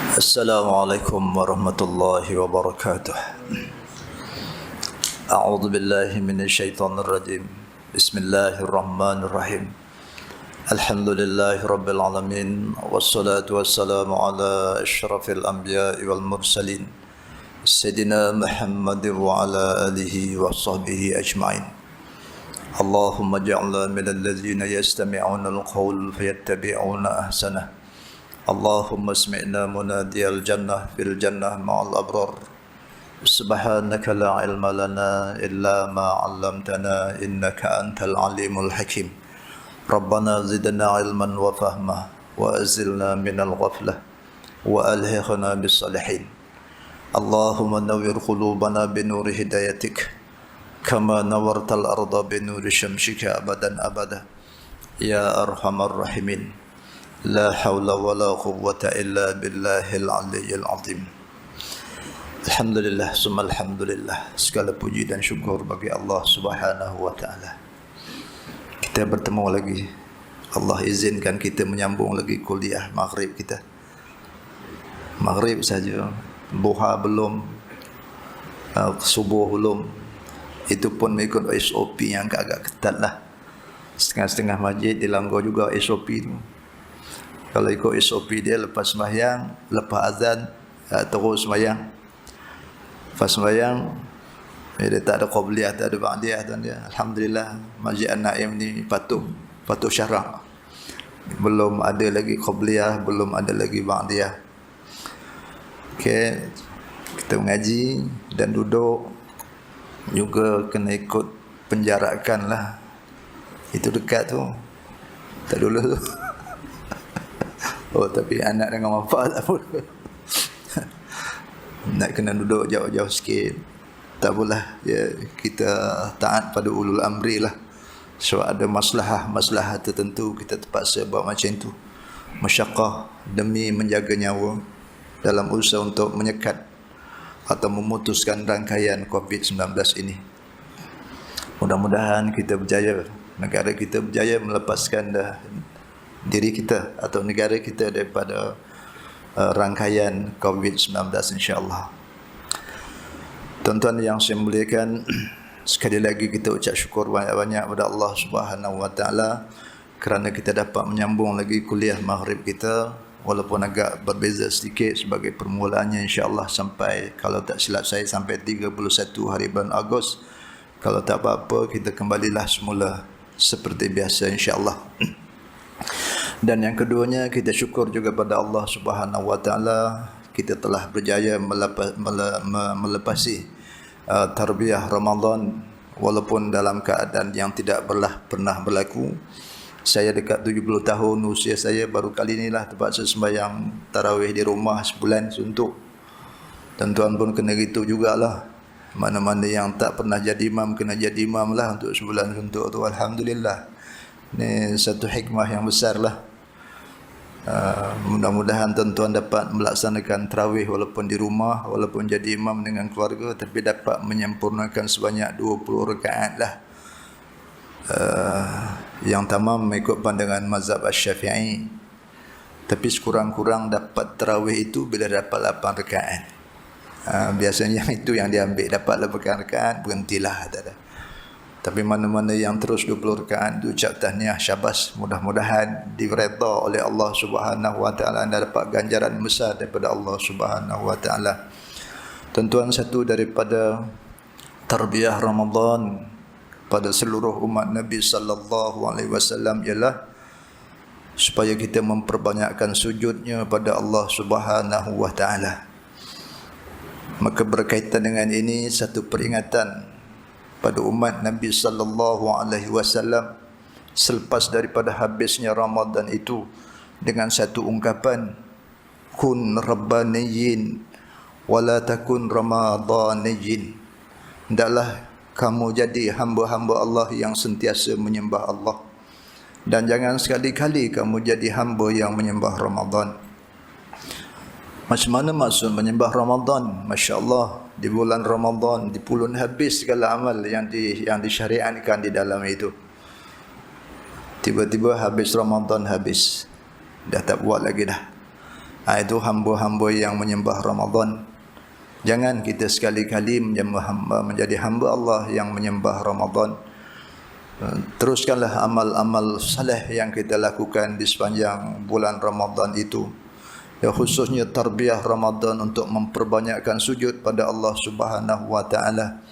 Assalamualaikum warahmatullahi wabarakatuh. A'udzu billahi minasyaitonir rajim. Bismillahirrahmanirrahim. Alhamdulillahi rabbil alamin wassalatu wassalamu ala asyrafil anbiya'i wal mursalin Sayyidina Muhammad wa ala alihi wa sahbihi ajma'in. Allahumma ja'alna minal ladzina yastami'una al-qawl fayattabi'una ahsanah. Allahumma asmi'na munadiyal jannah fil jannah ma'al abrar. Subhanaka la ilma lana illa ma 'allamtana innaka antal alimul hakim. Rabbana zidna ilman wa fahma wa azilna minal ghaflah wa alhiqna bis salihin. Allahumma nawwir qulubana bi nuri hidayatik kama nawwartal arda bi nuri syamsika abadan abada ya arhamar rahimin. La hawla wa la quwwata illa billahil aliyyil azim. Alhamdulillah, summa alhamdulillah. Segala puji dan syukur bagi Allah Subhanahu wa taala. Kita bertemu lagi. Allah izinkan kita menyambung lagi kuliah maghrib kita. Maghrib saja, duha belum, subuh belum. Itu pun mengikut SOP yang agak ketat lah. Setengah-setengah masjid dilanggar juga SOP itu. Kalau ikut SOP dia, lepas sembahyang, lepas azan, terus sembahyang. Lepas sembahyang, dia tak ada qabliyah, tak ada ba'diyah. Alhamdulillah, Masjid An-Naim ni patuh syarak. Belum ada lagi qabliyah, belum ada lagi ba'diyah. Okey, kita mengaji dan duduk. Juga kena ikut penjarakan lah. Itu dekat tu. Tak dulu tu. Oh, tapi anak dengan bapa tak boleh. Nak kena duduk jauh-jauh sikit. Tak boleh. Ya, kita taat pada ulul amri lah. So ada masalah tertentu kita terpaksa buat macam tu. Masyaqqah demi menjaga nyawa dalam usaha untuk menyekat atau memutuskan rangkaian COVID-19 ini. Mudah-mudahan kita berjaya, negara kita berjaya melepaskan diri kita atau negara kita daripada rangkaian COVID-19 insya-Allah. Tuan-tuan yang saya muliakan, sekali lagi kita ucap syukur banyak-banyak kepada Allah Subhanahu wa taala kerana kita dapat menyambung lagi kuliah maghrib kita, walaupun agak berbeza sedikit sebagai permulaannya insya-Allah sampai, kalau tak silap saya, sampai 31 hari bulan Ogos. Kalau tak apa-apa, kita kembalilah semula seperti biasa insya-Allah. Dan yang keduanya, kita syukur juga pada Allah Subhanahu wa taala, kita telah berjaya melepasi tarbiyah Ramadan walaupun dalam keadaan yang tidak pernah berlaku. Saya dekat 70 tahun usia saya, baru kali inilah terpaksa sembahyang tarawih di rumah sebulan suntuk. Tuan-tuan pun kena gitu jugalah. Mana-mana yang tak pernah jadi imam kena jadi imam lah untuk sebulan suntuk tu. Alhamdulillah. Ini satu hikmah yang besar lah. Mudah-mudahan tuan-tuan dapat melaksanakan tarawih walaupun di rumah, walaupun jadi imam dengan keluarga, tapi dapat menyempurnakan sebanyak 20 rakaat lah. Yang tamam mengikut pandangan mazhab Asy-Syafi'i. Tapi sekurang-kurang dapat tarawih itu bila dapat 8 rakaat. Biasanya itu yang diambil, dapat 8 rakaat berhentilah, tak ada. Tapi mana-mana yang terus 20 rakaat itu ucap tahniah, syabas. Mudah-mudahan diredha oleh Allah Subhanahu wa taala, anda dapat ganjaran besar daripada Allah Subhanahu wa taala. Tuan-tuan, satu daripada tarbiyah Ramadan pada seluruh umat Nabi sallallahu alaihi wasallam ialah supaya kita memperbanyakkan sujudnya pada Allah Subhanahu wa taala. Maka berkaitan dengan ini, satu peringatan pada umat Nabi sallallahu alaihi wasallam selepas daripada habisnya Ramadan itu dengan satu ungkapan, kun rabbaniyin wala takun ramadaniyin. Hendaklah kamu jadi hamba-hamba Allah yang sentiasa menyembah Allah, dan jangan sekali-kali kamu jadi hamba yang menyembah Ramadan. Macam mana maksud menyembah Ramadan? Masya Allah, di bulan Ramadan, di pulun habis segala amal yang disyariatkan di dalam itu. Tiba-tiba habis Ramadan, habis. Dah tak buat lagi dah. Itu hamba-hamba yang menyembah Ramadan. Jangan kita sekali-kali menjadi hamba Allah yang menyembah Ramadan. Teruskanlah amal-amal saleh yang kita lakukan di sepanjang bulan Ramadan itu. Ya, khususnya tarbiyah Ramadan untuk memperbanyakkan sujud pada Allah Subhanahu wa taala.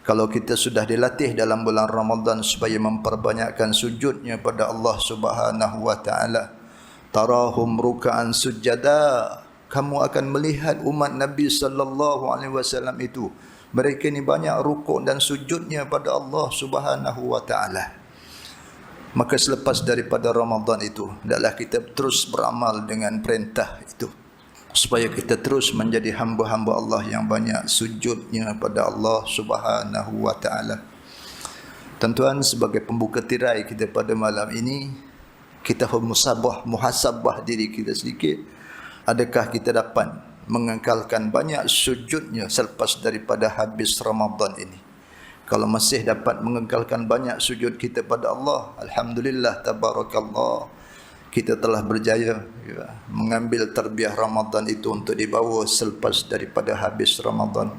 Kalau kita sudah dilatih dalam bulan Ramadan supaya memperbanyakkan sujudnya pada Allah Subhanahu wa taala, tarahum ruk'an sujada, kamu akan melihat umat Nabi sallallahu alaihi wasallam itu, mereka ni banyak rukuk dan sujudnya pada Allah Subhanahu wa taala. Maka selepas daripada Ramadan itu, hendaklah kita terus beramal dengan perintah itu, supaya kita terus menjadi hamba-hamba Allah yang banyak sujudnya pada Allah Subhanahu wa taala. Tuan-tuan, sebagai pembuka tirai kita pada malam ini, kita muhasabah diri kita sedikit. Adakah kita dapat mengekalkan banyak sujudnya selepas daripada habis Ramadan ini? Kalau masih dapat mengekalkan banyak sujud kita pada Allah, alhamdulillah, tabarakallah, kita telah berjaya mengambil tarbiyah Ramadan itu untuk dibawa selepas daripada habis Ramadan.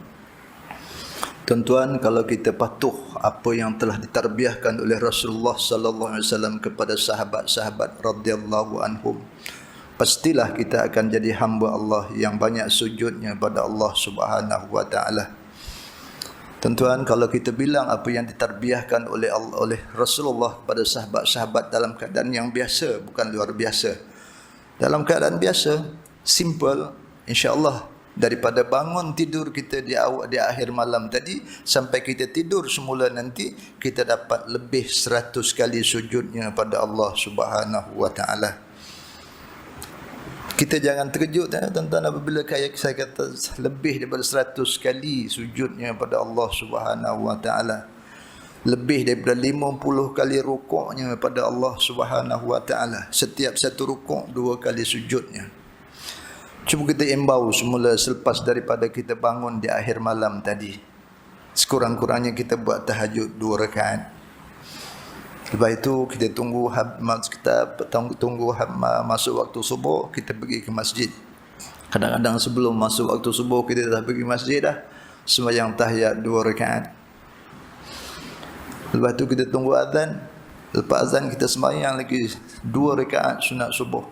Tuan-tuan, kalau kita patuh apa yang telah ditarbiyahkan oleh Rasulullah sallallahu alaihi wasallam kepada sahabat-sahabat radhiyallahu anhum, pastilah kita akan jadi hamba Allah yang banyak sujudnya pada Allah Subhanahu wa taala. Tuan-tuan, kalau kita bilang apa yang ditarbiyahkan oleh Rasulullah pada sahabat-sahabat dalam keadaan yang biasa, bukan luar biasa. Dalam keadaan biasa, simple, insya-Allah, daripada bangun tidur kita di akhir malam tadi sampai kita tidur semula nanti, kita dapat lebih 100 kali sujudnya pada Allah Subhanahu wa taala. Kita jangan terkejut tuan-tuan apabila saya kata lebih daripada 100 kali sujudnya pada Allah Subhanahu wa taala. Lebih daripada 50 kali rukuknya pada Allah Subhanahu wa taala. Setiap satu rukuk 2 kali sujudnya. Cuba kita imbau semula selepas daripada kita bangun di akhir malam tadi, sekurang-kurangnya kita buat tahajud 2 rakaat. Lepas itu kita tunggu masuk waktu subuh, kita pergi ke masjid. Kadang-kadang sebelum masuk waktu subuh kita dah pergi masjid dah, sembahyang tahiyat 2 rakaat. Lepas itu kita tunggu azan. Lepas azan kita sembahyang lagi 2 rakaat sunat subuh.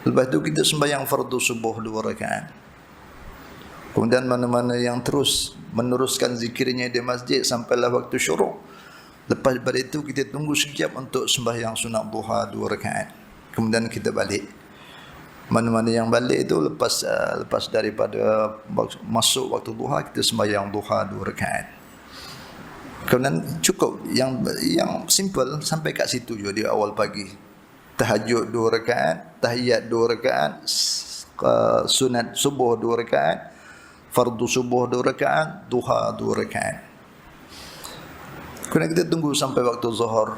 Lepas itu kita sembahyang fardu subuh 2 rakaat. Kemudian mana-mana yang terus meneruskan zikirnya di masjid sampailah waktu syuruk. Lepas daripada itu kita tunggu sekejap untuk sembahyang sunat duha 2 rakaat. Kemudian kita balik. Mana-mana yang balik itu lepas daripada masuk waktu duha, kita sembahyang duha 2 rakaat. Kemudian cukup yang simple sampai kat situ je di awal pagi. Tahajud 2 rakaat, tahiyat 2 rakaat, sunat subuh 2 rakaat, fardu subuh 2 rakaat, duha 2 rakaat. Kemudian kita tunggu sampai waktu zuhur.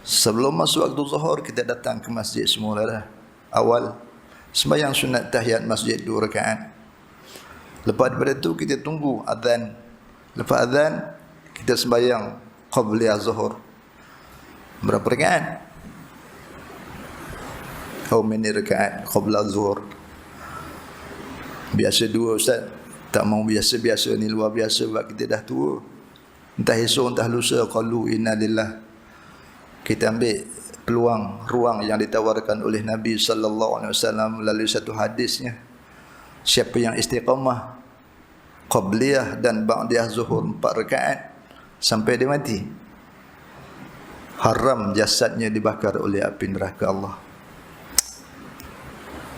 Sebelum masuk waktu zuhur, kita datang ke masjid semula dah. Awal sembahyang sunat tahiyat masjid 2 rakaat. Lepas daripada itu kita tunggu azan. Lepas azan kita sembahyang qabliyah zuhur. Berapa rakaat? How many rakaat qabla zuhur? Biasa 2 ustaz. Tak mau biasa-biasa ni, luar biasa sebab kita dah tua. Entah esok entah lusa, qalu inna lillah. Kita ambil peluang, ruang yang ditawarkan oleh Nabi sallallahu alaihi wasallam melalui satu hadisnya. Siapa yang istiqamah qabliyah dan ba'diyah zuhur 4 rakaat sampai dia mati, haram jasadnya dibakar oleh api neraka Allah.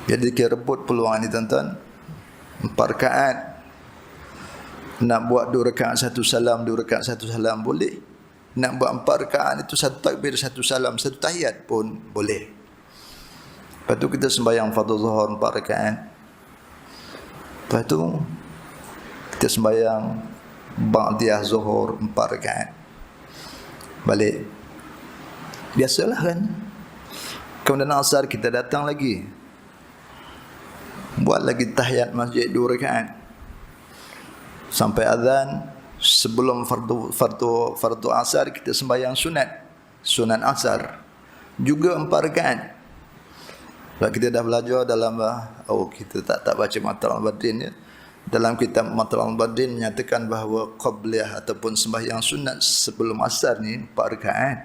Jadi kita rebut peluang ini tuan-tuan. 4 rakaat. Nak buat 2 rakaat 1 salam, 2 rakaat 1 salam boleh. Nak buat 4 rakaat itu 1 takbir 1 salam, 1 tahiyat pun boleh. Lepas tu kita sembahyang fardu zuhur 4 rakaat. Lepas tu kita sembahyang ba'diyah zuhur 4 rakaat. Balik. Biasalah kan. Kemudian asar kita datang lagi. Buat lagi tahiyat masjid 2 rakaat. Sampai azan. Sebelum fardu asar kita sembahyang sunat asar juga 4 rakaat. Sebab kita dah belajar dalam kita tak baca Matla'ul Badrin ya. Dalam kitab Matla'ul Badrin menyatakan bahawa qabliyah ataupun sembahyang sunat sebelum asar ni 4 rakaat.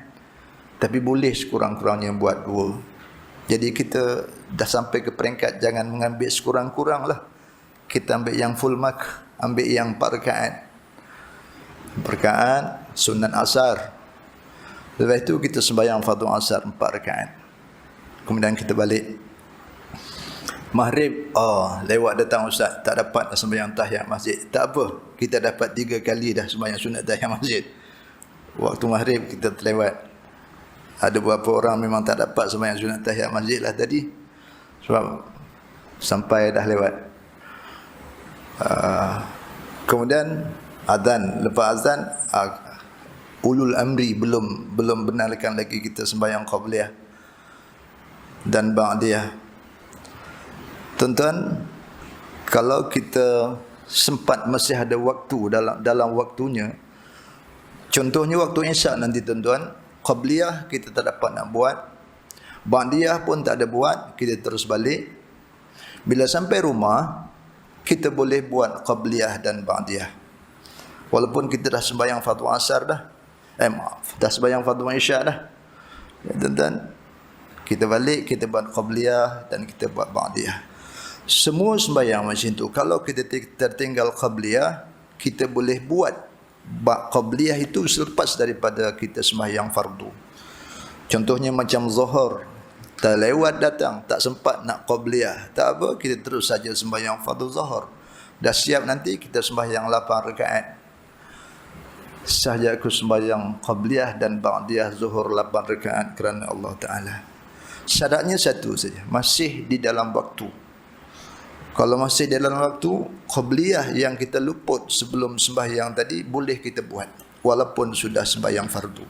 Tapi boleh sekurang-kurangnya buat 2. Jadi kita dah sampai ke peringkat jangan mengambil sekurang-kurang lah. Kita ambil yang full mark, ambil yang 4 rakaat. 4 rakaat sunat asar. Lepas itu kita sembahyang fardu asar 4 rakaat. Kemudian kita balik. Maghrib, lewat datang ustaz, tak dapat sembahyang tahiyat masjid. Tak apa, kita dapat 3 kali dah sembahyang sunat tahiyat masjid. Waktu maghrib kita terlewat. Ada beberapa orang memang tak dapat sembahyang sunat tahiyat masjid lah tadi. Sebab sampai dah lewat. Kemudian azan, lepas azan ulul amri belum benarkan lagi kita sembahyang qabliyah dan ba'diyah. Tuan-tuan, kalau kita sempat masih ada waktu dalam waktunya, contohnya waktu isyak nanti tuan-tuan, qabliyah kita tak dapat nak buat, ba'diyah pun tak ada buat, kita terus balik. Bila sampai rumah, kita boleh buat qabliyah dan ba'diyah. Walaupun kita dah sembahyang fardu asar dah. Dah sembahyang fardu isyak dah. Ya, tuan-tuan, kita balik, kita buat qabliyah dan kita buat ba'diyah. Semua sembahyang macam tu. Kalau kita tertinggal qabliyah, kita boleh buat qabliyah itu selepas daripada kita sembahyang fardu. Contohnya macam zuhur, terlewat datang, tak sempat nak qabliyah, tak apa, kita terus saja sembahyang fardu zuhur. Dah siap nanti kita sembahyang 8 rakaat. Sahaja aku sembahyang qabliyah dan ba'diyah zuhur 8 rakaat kerana Allah Ta'ala. Syaratnya satu saja, masih di dalam waktu. Kalau masih dalam waktu, qabliyah yang kita luput sebelum sembahyang tadi boleh kita buat walaupun sudah sembahyang fardu.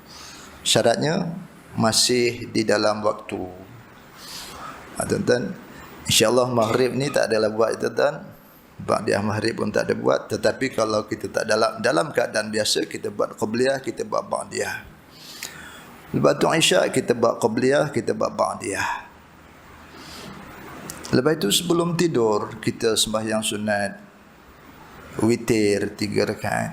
Syaratnya masih di dalam waktu. Tuan-tuan, insya-Allah maghrib ni tak adalah buat tuan-tuan. Ba'diyah maghrib pun tak ada buat, tetapi kalau kita tak dalam keadaan biasa, kita buat qabliyah, kita buat ba'diyah. Lepas tu isyak kita buat qabliyah, kita buat ba'diyah. Lepas itu sebelum tidur kita sembahyang sunat witir 3 rakaat.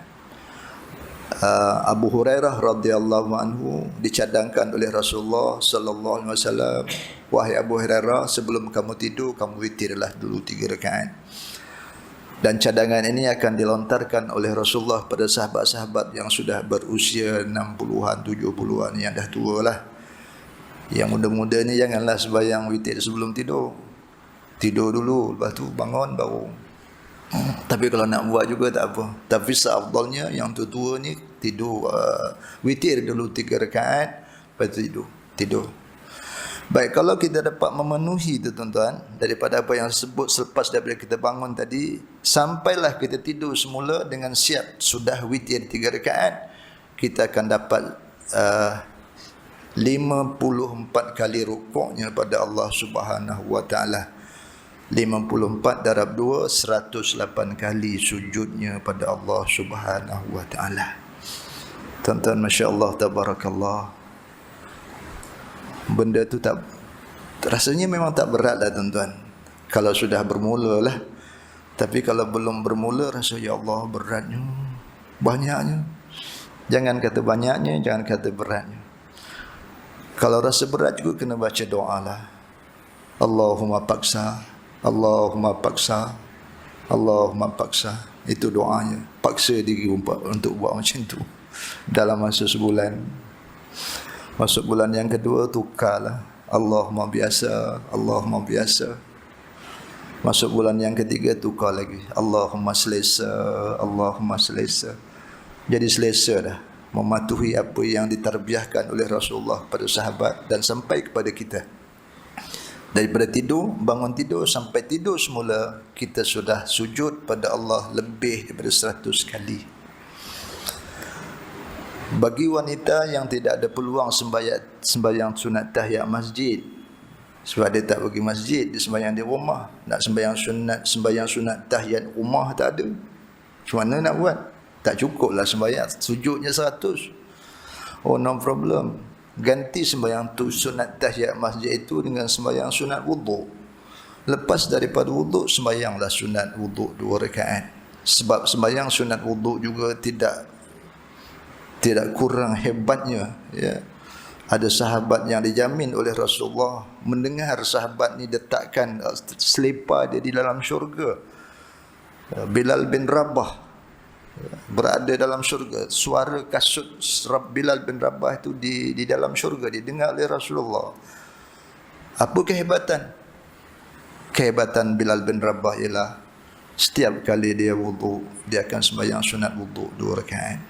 Abu Hurairah radhiyallahu anhu dicadangkan oleh Rasulullah sallallahu alaihi wasallam, wahai Abu Hurairah, sebelum kamu tidur kamu witirlah dulu 3 rakaat. Dan cadangan ini akan dilontarkan oleh Rasulullah pada sahabat-sahabat yang sudah berusia 60-an, 70-an, yang dah tua lah. Yang muda-muda ni janganlah sembahyang witir sebelum tidur. Tidur dulu, lepas tu bangun baru. Tapi kalau nak buat juga tak apa. Tapi seafdalnya yang tua-tua ni tidur witir dulu 3 rakaat, lepas tu tidur. Baik, kalau kita dapat memenuhi tu tuan-tuan, daripada apa yang disebut selepas daripada kita bangun tadi, sampailah kita tidur semula dengan siap sudah witir 3 rakaat, kita akan dapat 54 kali rukuknya pada Allah Subhanahu wa taala. 54 darab 2, 108 kali sujudnya pada Allah Subhanahu wa taala. Tuan-tuan, masya-Allah, tabarakallah. Benda tu tak rasanya memang tak berat lah tuan-tuan. Kalau sudah bermula lah. Tapi kalau belum bermula rasa ya Allah beratnya, banyaknya. Jangan kata banyaknya, jangan kata beratnya. Kalau rasa berat juga kena baca doa lah. Allahumma paksa, Allahumma paksa, Allahumma paksa. Itu doanya. Paksa diri untuk buat macam tu dalam masa sebulan. Masuk bulan yang kedua, tukarlah. Allahumma biasa, Allahumma biasa. Masuk bulan yang ketiga, tukar lagi. Allahumma selesa, Allahumma selesa. Jadi selesa dah mematuhi apa yang ditarbiahkan oleh Rasulullah pada sahabat dan sampai kepada kita. Daripada tidur, bangun tidur sampai tidur semula, kita sudah sujud pada Allah lebih daripada 100 kali. Bagi wanita yang tidak ada peluang sembahyang sunat tahiyat masjid, sebab dia tak pergi masjid, dia sembahyang di rumah, nak sembahyang sunat tahiyat rumah tak ada, macam mana nak buat? Tak cukup lah sembahyang sujudnya 100. Oh, no problem. ganti sembahyang tu sunat tahiyat masjid itu dengan sembahyang sunat wuduk. Lepas daripada wuduk, sembahyanglah sunat wuduk 2 rakaat. Sebab sembahyang sunat wuduk juga tidak kurang hebatnya, ya. Ada sahabat yang dijamin oleh Rasulullah, mendengar sahabat ni letakkan selipar dia di dalam syurga. Bilal bin Rabah berada dalam syurga. Suara kasut Bilal bin Rabah itu di dalam syurga didengar oleh Rasulullah. Apa kehebatan? Kehebatan Bilal bin Rabah ialah setiap kali dia wuduk, dia akan sembahyang sunat wuduk 2 rakaat.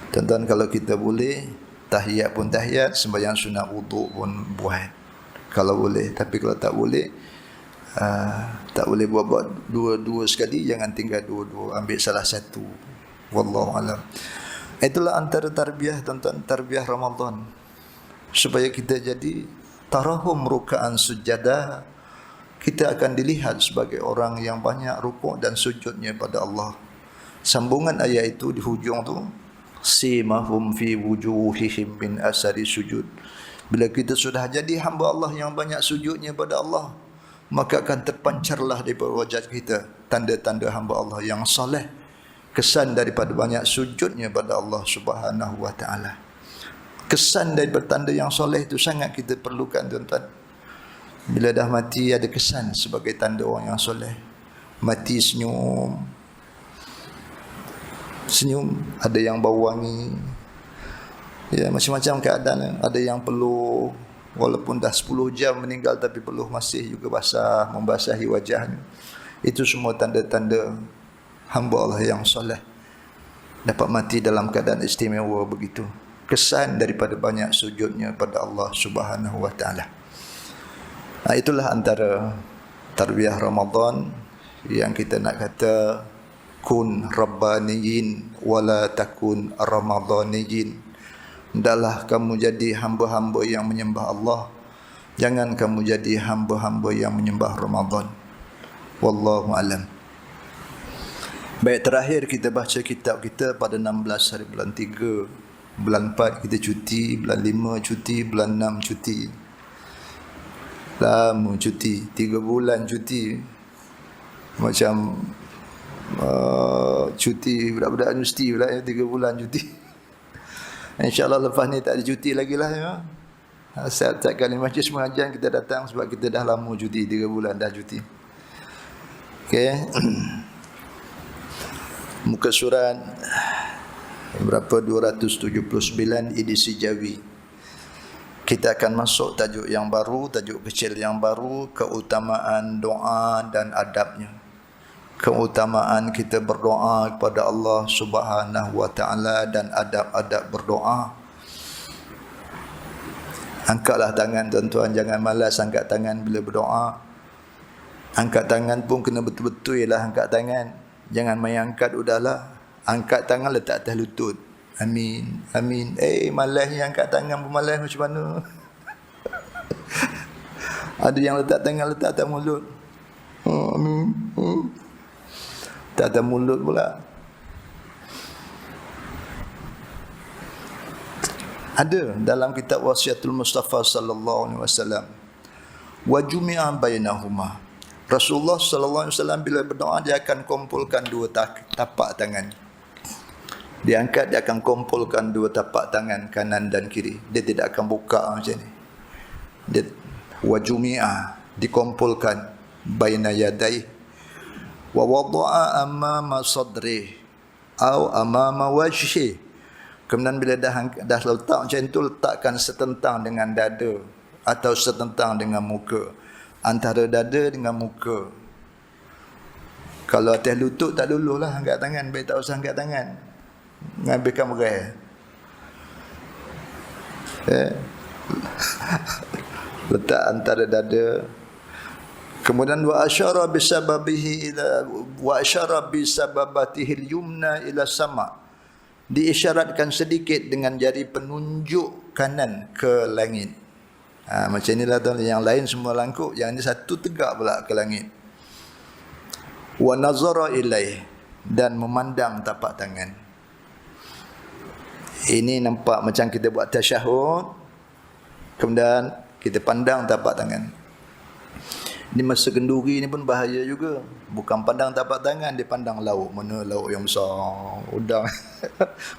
Tuan-tuan, kalau kita boleh, tahiyat pun tahiyat, sembahyang sunat wuduk pun buat kalau boleh. Tapi kalau tak boleh, tak boleh buat dua-dua sekali, jangan tinggal dua-dua, ambil salah satu. Wallahu alam. Itulah antara tarbiyah, tuan-tuan, tarbiyah Ramadan, supaya kita jadi tarahum rukaan sujadah. Kita akan dilihat sebagai orang yang banyak rukuk dan sujudnya pada Allah. Sambungan ayat itu di hujung tu, simahum fi wujuhihim min asari sujud. Bila kita sudah jadi hamba Allah yang banyak sujudnya pada Allah, maka akan terpancarlah daripada wajah kita tanda-tanda hamba Allah yang soleh, kesan daripada banyak sujudnya pada Allah Subhanahu wa taala. Kesan daripada tanda yang soleh itu sangat kita perlukan, tuan-tuan. Bila dah mati, ada kesan sebagai tanda orang yang soleh. Mati senyum, ada yang bau wangi, ya, macam-macam keadaan. Ada yang peluh, walaupun dah 10 jam meninggal tapi peluh masih juga basah, membasahi wajahnya. Itu semua tanda-tanda hamba Allah yang soleh, dapat mati dalam keadaan istimewa begitu. Kesan daripada banyak sujudnya pada Allah Subhanahu wa taala. Itulah antara tarbiyah Ramadan yang kita nak kata, kun rabbaniyin wala takun ramadaniyin. Hendaklah kamu jadi hamba-hamba yang menyembah Allah, jangan kamu jadi hamba-hamba yang menyembah Ramadan. Wallahu alam. Baik, terakhir kita baca kitab kita pada 16 hari bulan 3. Bulan 4 kita cuti, bulan 5 cuti, bulan 6 cuti. Lama cuti, 3 bulan cuti. Macam cuti budak-budak universiti pula, 3 bulan cuti. InsyaAllah lepas ni tak ada cuti lagi lah, ya. Setiap kali majlis mengajian kita datang sebab kita dah lama cuti, 3 bulan dah cuti. Okey. Muka surat berapa, 279, edisi Jawi. Kita akan masuk tajuk yang baru, tajuk kecil yang baru, keutamaan doa dan adabnya. Keutamaan kita berdoa kepada Allah Subhanahu wa taala dan adab-adab berdoa. Angkatlah tangan, tuan-tuan, jangan malas angkat tangan bila berdoa. Angkat tangan pun kena betul-betul lah angkat tangan. Jangan main angkat udahlah. Angkat tangan letak atas lutut. Amin, amin. Malasnya angkat tangan pun malas macam mana? Ada yang letak tangan letak atas mulut. Amin. Tak atas mulut pula. Ada dalam kitab Wasiatul Mustafa sallallahu alaihi wasallam. Wa jumi'a bainahuma. Rasulullah sallallahu alaihi wasallam bila berdoa dia akan kumpulkan 2 tapak tangan. Dia angkat, dia akan kumpulkan 2 tapak tangan kanan dan kiri. Dia tidak akan buka macam ni. Dia wa jumi'a, dikumpulkan baina yadai wa wada'a amama sadri atau amama wajhi. Kemudian bila dah letak macam tu, letakkan setentang dengan dada atau setentang dengan muka. Antara dada dengan muka. Kalau atas lutut tak dululah angkat tangan, baik tak usah angkat tangan. Ngambilkan berai. Letak antara dada. Kemudian wa asyara bisababihi ila wa asyara bisababatihi al-yumna ila sama. Diisyaratkan sedikit dengan jari penunjuk kanan ke langit. Macam inilah tuan, yang lain semua langkuk, yang ini satu tegak pula ke langit. Wa nazara ilaih, dan memandang tapak tangan. Ini nampak macam kita buat tasyahud, Kemudian kita pandang tapak tangan. Di masa kenduri ni pun bahaya juga. Bukan pandang tapak tangan, dia pandang lauk. Mana lauk yang besar, udang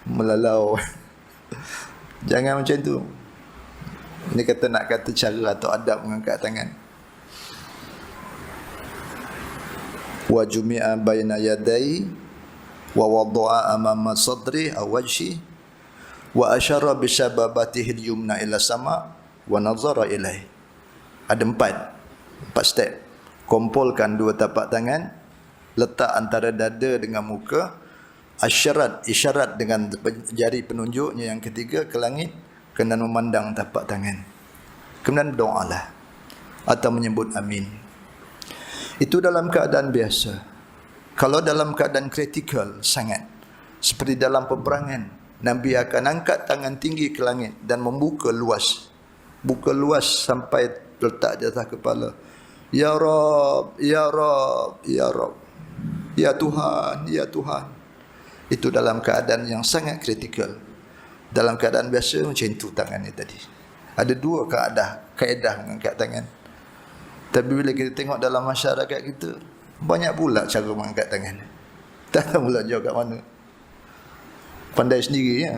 melalau. Jangan macam tu. Ini kata nak kata cara atau adab mengangkat tangan. Wa jumi'a baina yadai wa wada'a amama sadri aw wajhi wa asyara bi sababatihi al-yumna ila sama wa nazara ilaih. Ada empat step. Kumpulkan dua tapak tangan, letak antara dada dengan muka, isyarat dengan jari penunjuknya yang ketiga ke langit, kena memandang tapak tangan. Kemudian berdoalah atau menyebut amin. Itu dalam keadaan biasa. Kalau dalam keadaan kritikal sangat, seperti dalam peperangan, Nabi akan angkat tangan tinggi ke langit dan membuka luas. Buka luas sampai letak di atas kepala. Ya Rab, Ya Rab, Ya Rab. Ya Tuhan, Ya Tuhan. Itu dalam keadaan yang sangat kritikal. Dalam keadaan biasa macam itu tangannya tadi. Ada dua kaedah mengangkat tangan. Tapi bila kita tengok dalam masyarakat kita, banyak pula cara mengangkat tangan. Tak tahu pula jauh kat mana. Pandai sendiri ya.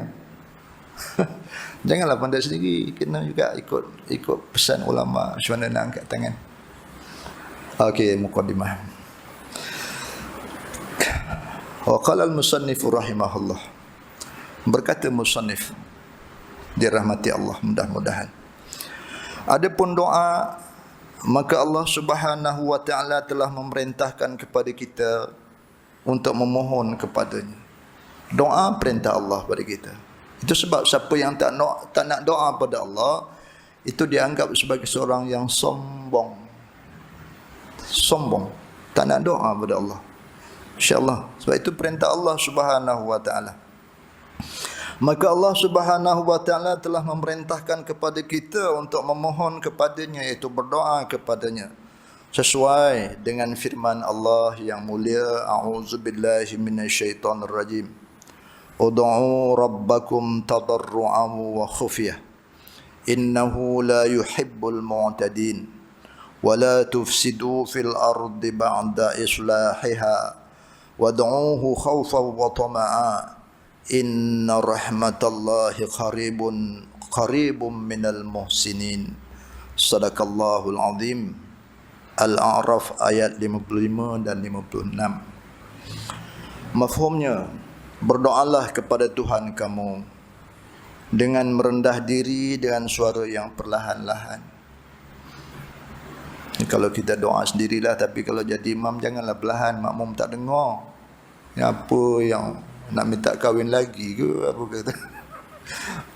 Janganlah pandai sendiri, kena juga ikut pesan ulama macam mana nak angkat tangan. Okey, mukadimah. Wa qala al-musannif rahimahullah. Berkata musannif, dirahmati Allah mudah-mudahan. Adapun doa, maka Allah Subhanahu wa taala telah memerintahkan kepada kita untuk memohon kepadanya. Doa perintah Allah pada kita. Itu sebab siapa yang tak nak doa pada Allah, itu dianggap sebagai seorang yang sombong. Tak nak doa pada Allah. Insya-Allah. Sebab itu perintah Allah Subhanahu wa taala. Maka Allah Subhanahu wa taala telah memerintahkan kepada kita untuk memohon kepadanya, iaitu berdoa kepadanya sesuai dengan firman Allah yang mulia, a'udzubillahi minasyaitonir rajim. Ud'u rabbakum tadarru'an wa khufyah innahu la yuhibbul mu'tadin wa la tufsidu fil ardi ba'da islahiha wad'uhu khawfan wa tama'a inna rahmatallahi qaribun minal muhsinin. Sadaqallahul azim. Al-A'raf ayat 55 dan 56. Mafhumnya, berdoalah kepada Tuhan kamu dengan merendah diri dengan suara yang perlahan-lahan. Kalau kita doa sendirilah, tapi kalau jadi imam janganlah perlahan, makmum tak dengar. Apa yang nak minta kahwin lagi ke apa kata.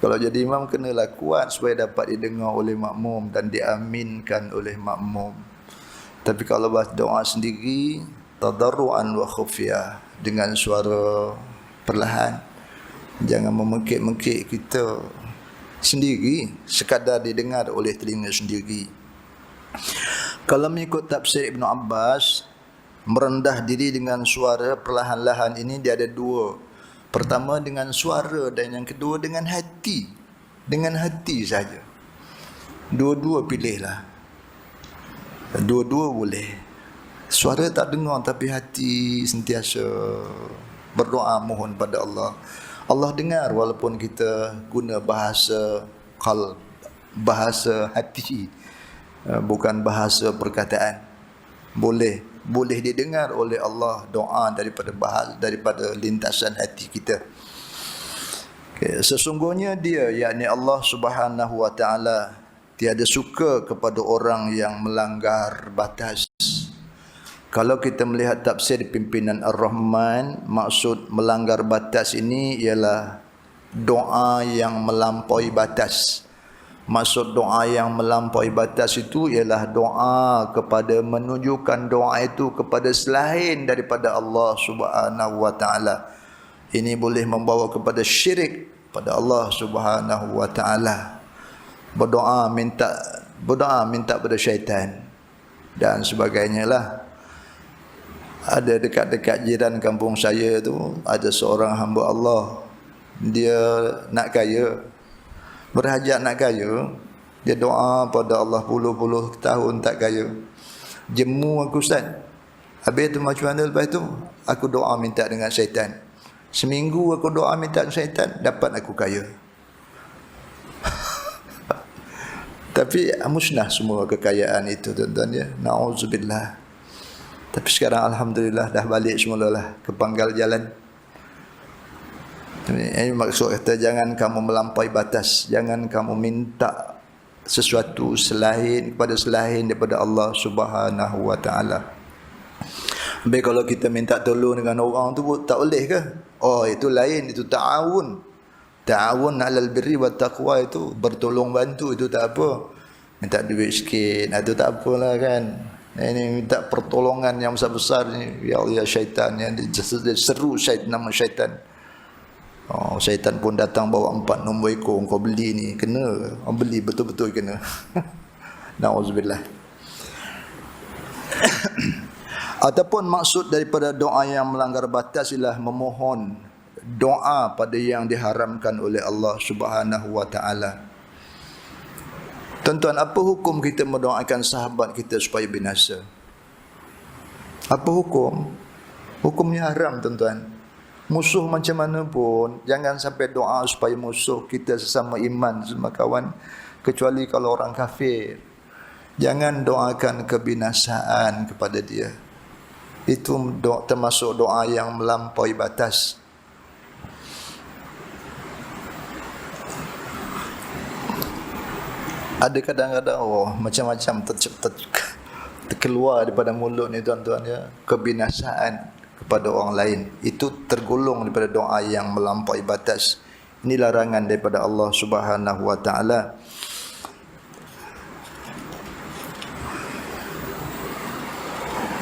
Kalau jadi imam kenalah kuat supaya dapat didengar oleh makmum dan diaminkan oleh makmum. Tapi kalau bahas doa sendiri, tadarruan wa khufyah, dengan suara perlahan. Jangan memekik-mekik kita sendiri sekadar didengar oleh telinga sendiri. Kalau mengikut tafsir Ibn Abbas, merendah diri dengan suara perlahan-lahan ini dia ada dua. Pertama dengan suara dan yang kedua dengan hati. Dengan hati saja. Dua-dua pilihlah. Dua-dua boleh. Suara tak dengar tapi hati sentiasa berdoa mohon pada Allah. Allah dengar walaupun kita guna bahasa qalb, bahasa hati, bukan bahasa perkataan. Boleh didengar oleh Allah doa daripada lintasan hati kita. Okay. Sesungguhnya dia, yakni Allah Subhanahu wa taala, tiada suka kepada orang yang melanggar batas. Kalau kita melihat tafsir pimpinan Ar-Rahman, maksud melanggar batas ini ialah doa yang melampaui batas. Maksud doa yang melampaui batas itu ialah doa kepada, menunjukkan doa itu kepada selain daripada Allah Subhanahu wa taala. Ini boleh membawa kepada syirik pada Allah Subhanahu wa taala. Berdoa minta pada syaitan dan sebagainya lah. Ada dekat-dekat jiran kampung saya tu, ada seorang hamba Allah, dia nak kaya, berhajat nak kaya, Dia doa pada Allah puluh-puluh tahun tak kaya. Jemu aku Ustaz. Habis tu macam mana lepas tu? Aku doa minta dengan syaitan. Seminggu aku doa minta dengan syaitan, dapat aku kaya. Tapi musnah semua kekayaan itu tuan-tuan ya. Na'udzubillah. Tapi sekarang alhamdulillah dah balik semula lah ke panggal jalan. Ini maksud kata jangan kamu melampaui batas, jangan kamu minta sesuatu selain daripada Allah Subhanahu wa taala. Baik, kalau kita minta tolong dengan orang tu tak boleh ke? Oh, itu lain, itu ta'awun. Ta'awun 'alal birri wat taqwa, itu bertolong bantu, itu tak apa. Minta duit sikit, itu tak apalah kan. Ini minta pertolongan yang besar-besar ni, ya Allah, ya syaitan yang seru syaitan, nama syaitan. Oh, syaitan pun datang bawa 4 nombor ekor, kau beli ni, kena. Beli betul-betul kena. Na'udzubillah. Ataupun maksud daripada doa yang melanggar batas ialah memohon doa pada yang diharamkan oleh Allah Subhanahu wa taala. Tuan-tuan, apa hukum kita mendoakan sahabat kita supaya binasa? Apa hukum? Hukumnya haram, tuan-tuan. Musuh macam mana pun, jangan sampai doa supaya musuh kita sesama iman, sesama kawan, kecuali kalau orang kafir. Jangan doakan kebinasaan kepada dia. Itu termasuk doa yang melampaui batas. Ada kadang-kadang macam-macam terkeluar daripada mulut ni tuan-tuan ya, kebinasaan kepada orang lain. Itu tergolong daripada doa yang melampaui batas. Ini larangan daripada Allah Subhanahu wa taala.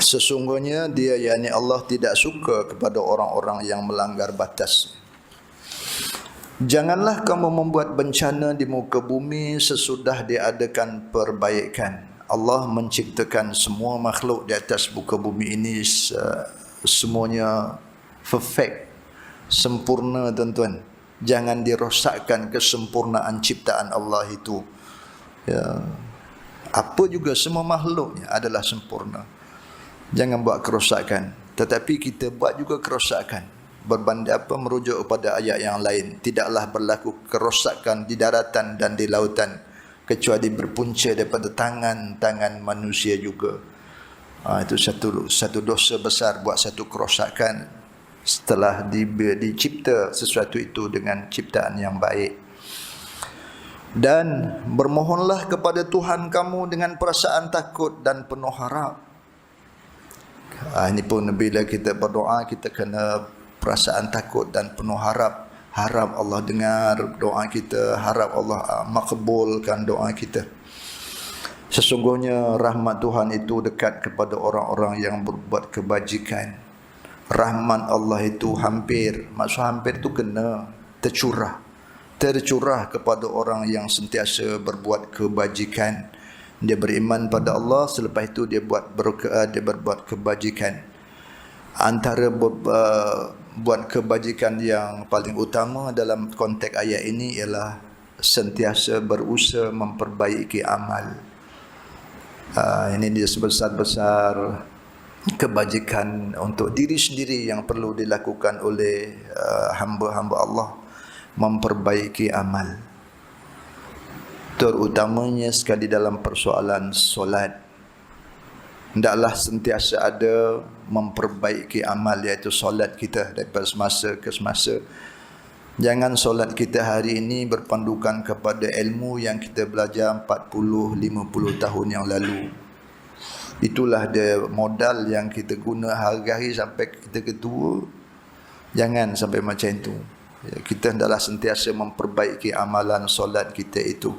Sesungguhnya dia, yakni Allah, tidak suka kepada orang-orang yang melanggar batas. Janganlah kamu membuat bencana di muka bumi sesudah diadakan perbaikan. Allah menciptakan semua makhluk di atas muka bumi ini, semuanya perfect, sempurna tuan-tuan. Jangan dirosakkan kesempurnaan ciptaan Allah itu. Ya. Apa juga semua makhluknya adalah sempurna. Jangan buat kerosakan. Tetapi kita buat juga kerosakan. Berbanding merujuk kepada ayat yang lain. Tidaklah berlaku kerosakan di daratan dan di lautan kecuali berpunca daripada tangan-tangan manusia juga. Itu satu dosa besar, buat satu kerosakan setelah dicipta sesuatu itu dengan ciptaan yang baik. Dan bermohonlah kepada Tuhan kamu dengan perasaan takut dan penuh harap. Ini pun bila kita berdoa, kita kena perasaan takut dan penuh harap. Harap Allah dengar doa kita, harap Allah makbulkan doa kita. Sesungguhnya rahmat Tuhan itu dekat kepada orang-orang yang berbuat kebajikan. Rahmat Allah itu hampir, maksud hampir itu kena tercurah kepada orang yang sentiasa berbuat kebajikan. Dia beriman pada Allah, selepas itu dia berbuat kebajikan. Antara buat kebajikan yang paling utama dalam konteks ayat ini ialah sentiasa berusaha memperbaiki amal. Ini dia sebesar-besar kebajikan untuk diri sendiri yang perlu dilakukan oleh hamba-hamba Allah, memperbaiki amal. Terutamanya sekali dalam persoalan solat. Hendaklah sentiasa ada memperbaiki amal, iaitu solat kita daripada semasa ke semasa. Jangan solat kita hari ini berpandukan kepada ilmu yang kita belajar 40-50 tahun yang lalu. Itulah dia modal yang kita guna hari-hari sampai kita ketua. Jangan sampai macam itu. Kita hendaklah sentiasa memperbaiki amalan solat kita itu.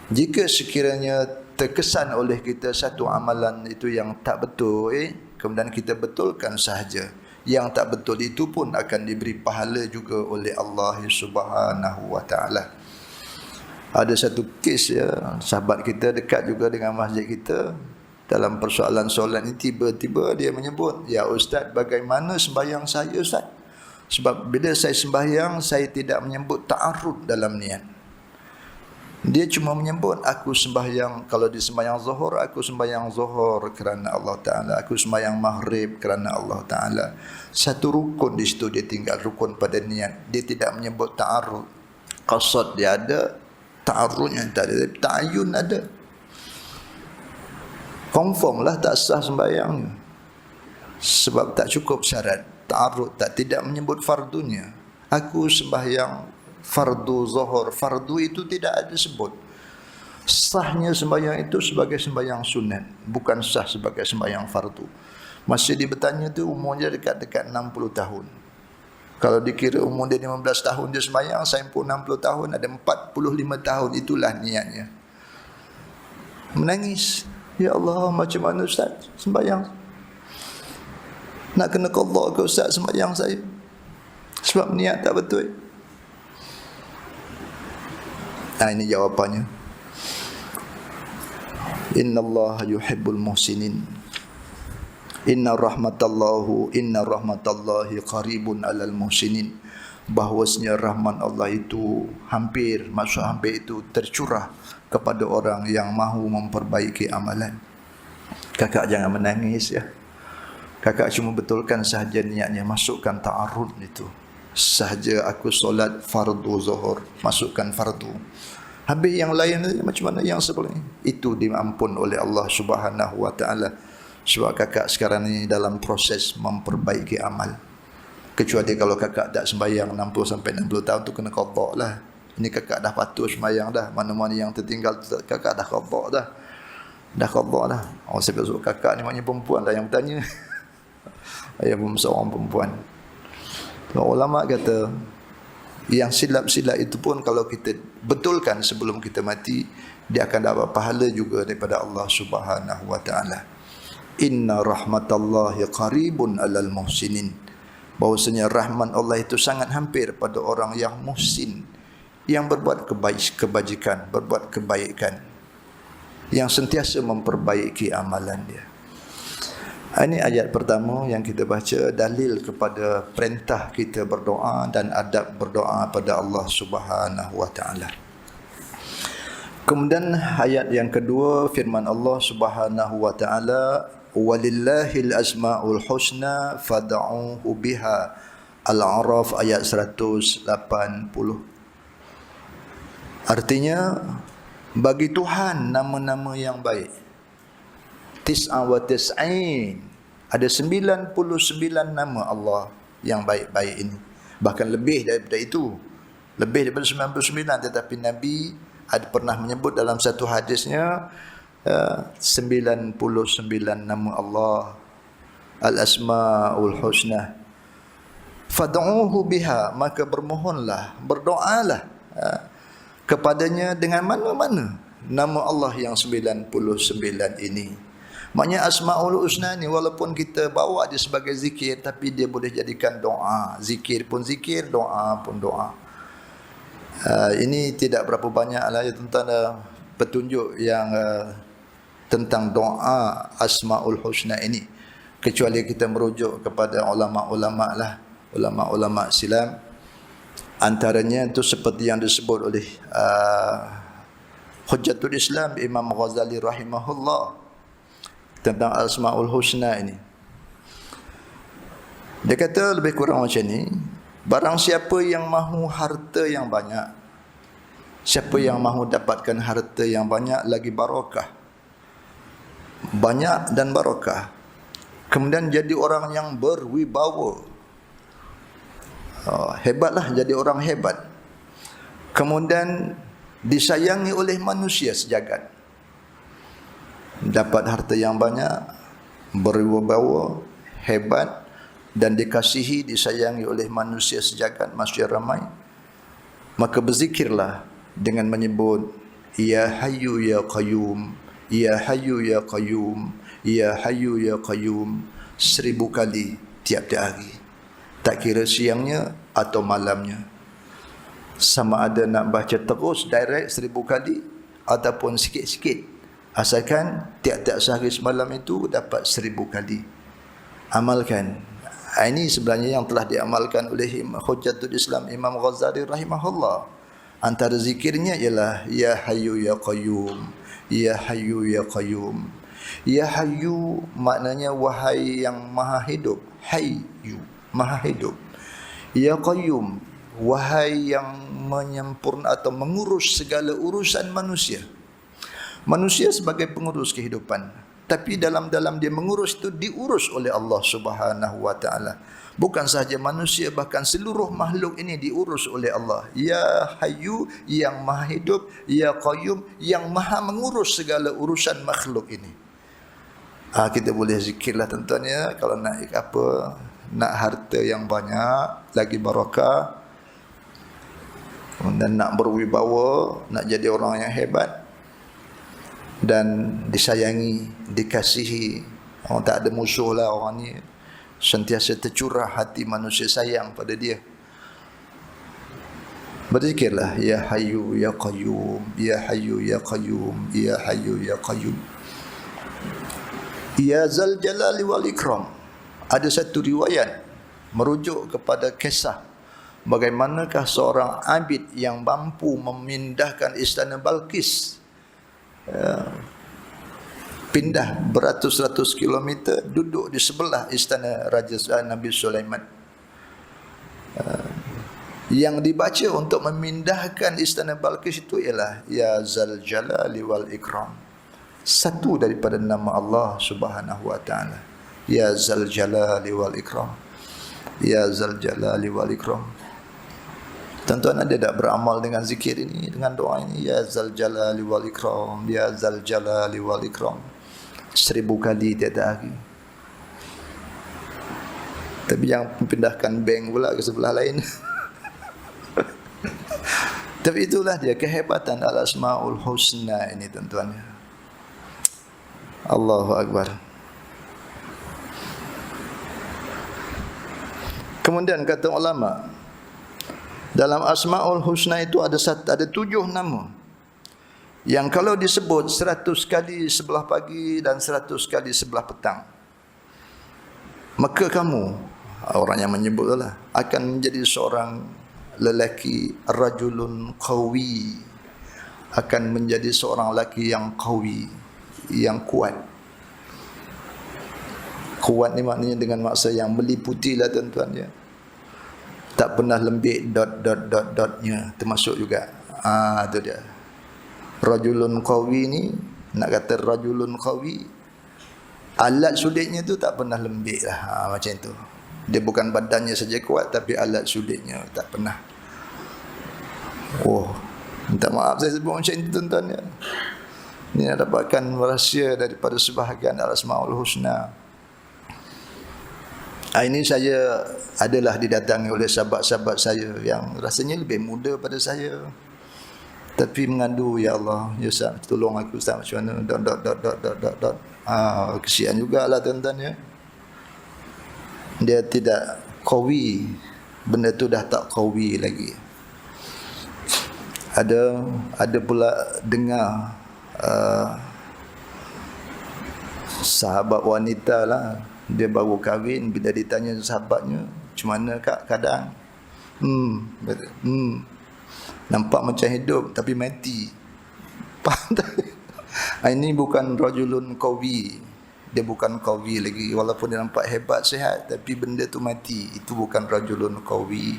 Jika sekiranya terkesan oleh kita satu amalan itu yang tak betul, kemudian kita betulkan sahaja. Yang tak betul itu pun akan diberi pahala juga oleh Allah Subhanahu wa taala. Ada satu kes ya, sahabat kita dekat juga dengan masjid kita. Dalam persoalan solat ni tiba-tiba dia menyebut, "Ya Ustaz, bagaimana sembahyang saya Ustaz? Sebab bila saya sembahyang saya tidak menyebut ta'arud dalam niat." Dia cuma menyebut, aku sembahyang, kalau di sembahyang zuhur, aku sembahyang zuhur kerana Allah Ta'ala, aku sembahyang maghrib kerana Allah Ta'ala. Satu rukun di situ dia tinggal, rukun pada niat. Dia tidak menyebut ta'arud. Qasad dia ada, ta'arudnya tak ada, ta'ayun ada. Confirm lah tak sah sembahyangnya, sebab tak cukup syarat. Ta'arud tak, tidak menyebut fardunya. Aku sembahyang fardu zuhur, fardu itu tidak ada sebut. Sahnya sembahyang itu sebagai sembahyang sunat, bukan sah sebagai sembahyang fardu. Masih dia bertanya tu umurnya dekat-dekat 60 tahun. Kalau dikira umur dia 15 tahun dia sembahyang, saya pun 60 tahun, ada 45 tahun, itulah niatnya. Menangis, ya Allah, macam mana Ustaz sembahyang? Nak kena qada ke Ustaz sembahyang saya? Sebab niat tak betul. Ini jawapannya. Innallaha yuhibbul muhsinin. Inna rahmatallahi qaribun alal muhsinin. Bahwasanya rahmat Allah itu hampir, maksud hampir itu tercurah kepada orang yang mahu memperbaiki amalan. Kakak jangan menangis ya. Kakak cuma betulkan sahaja niatnya, masukkan ta'arud itu. Sahaja aku solat fardu zuhur, masukkan fardu. Habis yang lain macam mana yang sebelum itu diampun oleh Allah Subhanahu wa taala. Sebab kakak sekarang ini dalam proses memperbaiki amal. Kecuali kalau kakak tak sembahyang 60 sampai 60 tahun tu kena qada lah. Ini kakak dah patuh sembahyang dah. Mana-mana yang tertinggal kakak dah qada dah. Dah qada dah. Oh sebab kakak ni maknanya perempuan lah yang bertanya. Ayah pun seorang perempuan. Ulama kata yang silap-silap itu pun kalau kita betulkan sebelum kita mati, dia akan dapat pahala juga daripada Allah Subhanahu wa taala. Inna rahmatallahi qaribun alal muhsinin. Bahwasanya rahmat Allah itu sangat hampir pada orang yang muhsin, yang berbuat kebajikan, berbuat kebaikan, yang sentiasa memperbaiki amalan dia. Ini ayat pertama yang kita baca, dalil kepada perintah kita berdoa dan adab berdoa pada Allah Subhanahu wa taala. Kemudian ayat yang kedua, firman Allah Subhanahu wa taala, walillahil asmaul husna fad'uhu biha. Al-A'raf ayat 180. Artinya, bagi Tuhan nama-nama yang baik. Tis'a wa tis'ain. Ada 99 nama Allah yang baik-baik ini. Bahkan lebih daripada itu. Lebih daripada 99. Tetapi Nabi ada pernah menyebut dalam satu hadisnya 99 nama Allah. Al-Asma'ul Husna. Fad'uhu biha. Maka bermohonlah, berdoalah kepadanya dengan mana-mana nama Allah yang 99 ini. Maknanya Asma'ul Husna ni walaupun kita bawa dia sebagai zikir, tapi dia boleh jadikan doa. Zikir pun zikir, doa pun doa. Ini tidak berapa banyak lah ya, tentang petunjuk yang tentang doa Asma'ul Husna ini. Kecuali kita merujuk kepada ulama-ulama lah, ulama-ulama Islam. Antaranya itu seperti yang disebut oleh Hujjatul Islam Imam Ghazali rahimahullah tentang Asma'ul Husna ini. Dia kata lebih kurang macam ni, barang siapa yang mahu harta yang banyak, siapa yang mahu dapatkan harta yang banyak lagi barakah, banyak dan barakah, kemudian jadi orang yang berwibawa, hebatlah, jadi orang hebat, kemudian disayangi oleh manusia sejagat, dapat harta yang banyak, berwibawa, hebat, dan dikasihi, disayangi oleh manusia sejagat, manusia ramai, maka berzikirlah dengan menyebut Ya Hayyu Ya Qayyum, Ya Hayyu Ya Qayyum, Ya Hayyu Ya Qayyum 1000 kali tiap-tiap hari, tak kira siangnya atau malamnya. Sama ada nak baca terus direct 1000 kali ataupun sikit-sikit, asalkan tiap-tiap sehari semalam itu dapat 1000 kali. Amalkan. Ini sebenarnya yang telah diamalkan oleh Hujjatul Islam Imam Ghazali rahimahullah. Antara zikirnya ialah Ya Hayyu Ya Qayyum, Ya Hayyu Ya Qayyum. Ya Hayyu maknanya wahai yang maha hidup. Hayyu, maha hidup. Ya Qayyum, wahai yang menyempurna atau mengurus segala urusan manusia. Manusia sebagai pengurus kehidupan, tapi dalam dia mengurus itu diurus oleh Allah Subhanahu wa taala. Bukan sahaja manusia, bahkan seluruh makhluk ini diurus oleh Allah. Ya Hayyu, yang maha hidup. Ya Qayyum, yang maha mengurus segala urusan makhluk ini. Kita boleh zikirlah tuan-tuan ya. Kalau nak nak harta yang banyak, lagi barakah, dan nak berwibawa, nak jadi orang yang hebat dan disayangi, dikasihi, orang tak ada musuh lah orang ni, sentiasa tercurah hati manusia sayang pada dia. Berzikirlah Ya Hayyu Ya Qayyum, Ya Hayyu Ya Qayyum, Ya Hayyu Ya Qayyum. Ya Zal Jalali wal Ikram. Ada satu riwayat merujuk kepada kisah bagaimanakah seorang abid yang mampu memindahkan istana Balqis, pindah beratus-ratus kilometer, duduk di sebelah istana Raja Nabi Sulaiman. Yang dibaca untuk memindahkan istana Balqis itu ialah Ya Zal Jalali wal Ikram. Satu daripada nama Allah Subhanahu wa taala. Ya Zal Jalali wal Ikram. Ya Zal Jalali wal Ikram. Tuan-tuan ada tak beramal dengan zikir ini, dengan doa ini? Ya Zal Jalali wal Ikram, Ya Zal Jalali wal Ikram. 1000 kali tiada hari. Tapi jangan pindahkan bank pula ke sebelah lain. Tapi itulah dia kehebatan Al-Asmaul Husna ini tuan-tuan. Allahu Akbar. Kemudian kata ulama, dalam Asmaul Husna itu ada 7 nama yang kalau disebut 100 kali sebelah pagi dan 100 kali sebelah petang, maka kamu, orang yang menyebutlah, akan menjadi seorang lelaki rajulun qawi, akan menjadi seorang lelaki yang qawi, yang kuat. Kuat ni maknanya dengan maksa yang meliputi lah tuan-tuan ya. Tak pernah lembik dotnya termasuk juga. Itu dia. Rajulun qawi ni, nak kata rajulun qawi, alat suditnya tu tak pernah lembik lah. Macam tu. Dia bukan badannya saja kuat, tapi alat suditnya tak pernah. Minta maaf saya sebut macam itu tuan-tuan ya. Ini dapatkan rahsia daripada sebahagian Al-Asmaul Husna. Ini saya adalah didatangi oleh sahabat-sahabat saya yang rasanya lebih muda pada saya, tapi mengadu, ya Allah, ya Ustaz, tolong aku Ustaz macam mana, kesian jugalah tuan-tuan ya. Dia tidak qawi, benda tu dah tak qawi lagi. Ada pula dengar sahabat wanita lah, dia baru kahwin, bila ditanya sahabatnya, macam mana kak keadaan? Nampak macam hidup tapi mati. Faham tak? Ini bukan rajulun qawi. Dia bukan qawi lagi, walaupun dia nampak hebat, sihat, tapi benda tu mati. Itu bukan rajulun qawi.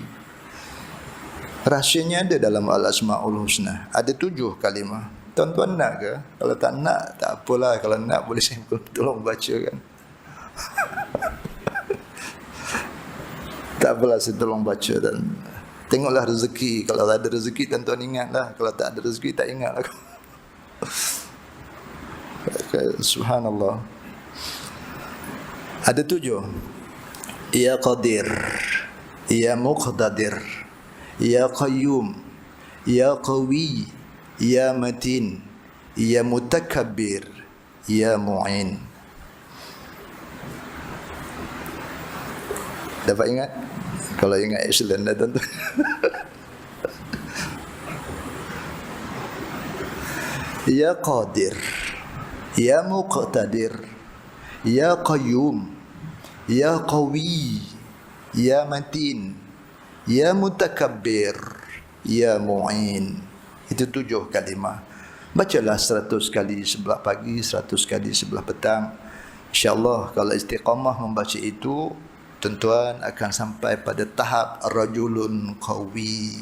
Rahsianya ada dalam Al-Asmaul Husna. Ada 7 kalimah. Tuan-tuan nak ke? Kalau tak nak, tak apalah. Kalau nak, boleh saya tolong baca kan. Tak apalah, saya tolong baca. Dan tengoklah rezeki. Kalau ada rezeki, tuan-tuan ingatlah. Kalau tak ada rezeki, tak ingatlah. Subhanallah. Ada 7. Ya Qadir, Ya Muqtadir, Ya Qayyum, Ya Qawi, Ya Matin, Ya Mutakabbir, Ya Mu'in. Dapat ingat? Kalau ingat excellent dah tuan-tuan. Ya Qadir, Ya Muqtadir, Ya Qayyum, Ya Qawi, Ya Matin, Ya Mutakabbir, ya Mu'in. Itu 7 kalimah. Bacalah 100 kali sebelah pagi, 100 kali sebelah petang. InsyaAllah kalau istiqamah membaca itu, tuan-tuan akan sampai pada tahap rajulun qawi,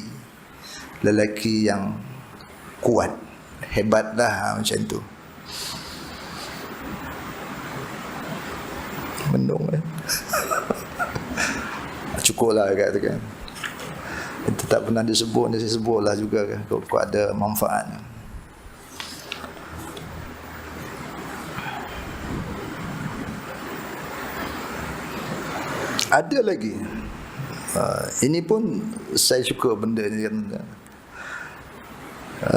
lelaki yang kuat, hebatlah macam tu. Mendung cukuplah kata kan. Itu tak pernah disebut, dia sebutlah juga kan, kalau ada manfaat. Ada lagi. Ini pun saya suka benda ni kan.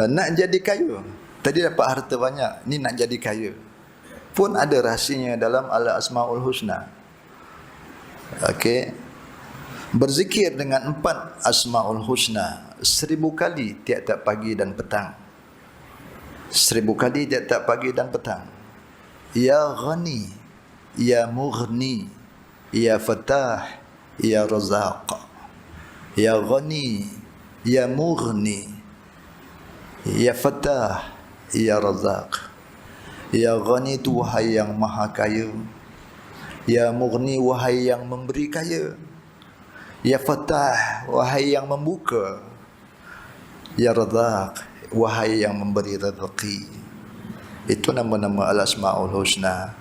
Nak jadi kaya. Tadi dapat harta banyak, ni nak jadi kaya. Pun ada rahsianya dalam Al-Asmaul Husna. Okey. Berzikir dengan 4 Asmaul Husna 1000 kali tiap-tiap pagi dan petang. 1000 kali tiap-tiap pagi dan petang. Ya Ghani, Ya Mughni, Ya Fatah, Ya Razaq. Ya Ghani, Ya Mughni, Ya Fatah, Ya Razaq. Ya Ghani tu wahai yang maha kaya. Ya Mughni wahai yang memberi kaya. Ya Fatah wahai yang membuka. Ya Razaq wahai yang memberi rezeki. Itu nama-nama Al-Asmaul Husna.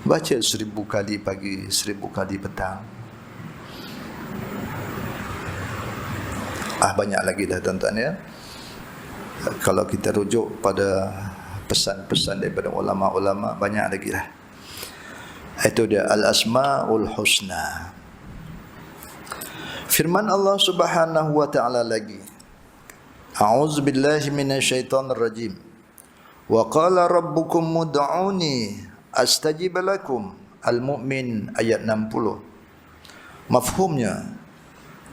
Baca 1000 kali pagi, 1000 kali petang. Banyak lagi dah tuan-tuan ya. Kalau kita rujuk pada pesan-pesan daripada ulama-ulama, banyak lagi lah. Itu dia Al-Asmaul Husna. Firman Allah Subhanahu wa taala lagi. A'udzu billahi minasyaitonir rajim. Wa qala rabbukum ud'uni astajib lakum. Al-Mu'min ayat 60. Mafhumnya,